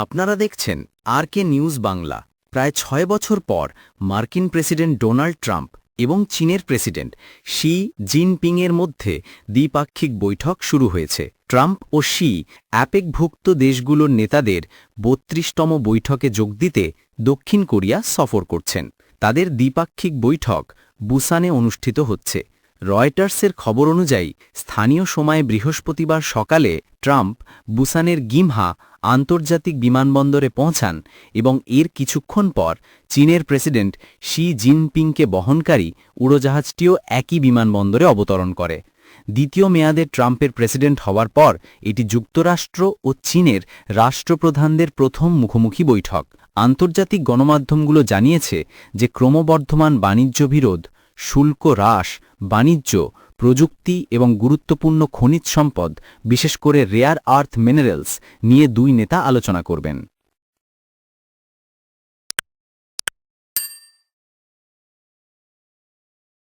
আপনারা দেখছেন RK news Bangla. প্রায় ৬ বছর পর মার্কিন প্রেসিডেন্ট ডোনাল্ড ট্রাম্প এবং চীনের প্রেসিডেন্ট শি জিনপিংয়ের মধ্যে দ্বিপাক্ষিক বৈঠক শুরু হয়েছে। ট্রাম্প ও শি অ্যাপেকভুক্ত দেশগুলোর নেতাদের ৩২তম বৈঠকে যোগ দিতে দক্ষিণ কোরিয়া সফর করছেন। তাদের দ্বিপাক্ষিক বৈঠক বুসানে অনুষ্ঠিত হচ্ছে। রয়টার্সের খবর অনুযায়ী স্থানীয় সময়ে বৃহস্পতিবার সকালে ট্রাম্প বুসানের গিমহা আন্তর্জাতিক বিমানবন্দরে পৌঁছান এবং এর কিছুক্ষণ পর চীনের প্রেসিডেন্ট শি জিনপিংকে বহনকারী উড়োজাহাজটিও একই বিমানবন্দরে অবতরণ করে। দ্বিতীয় মেয়াদে ট্রাম্পের প্রেসিডেন্ট হওয়ার পর এটি যুক্তরাষ্ট্র ও চীনের রাষ্ট্রপ্রধানদের প্রথম মুখোমুখি বৈঠক। আন্তর্জাতিক গণমাধ্যমগুলো জানিয়েছে যে ক্রমবর্ধমান বাণিজ্য বিরোধ, শুল্ক হ্রাস, বাণিজ্য, প্রযুক্তি এবং গুরুত্বপূর্ণ খনিজ সম্পদ, বিশেষ করে রেয়ার আর্থ মিনারেলস নিয়ে দুই নেতা আলোচনা করবেন।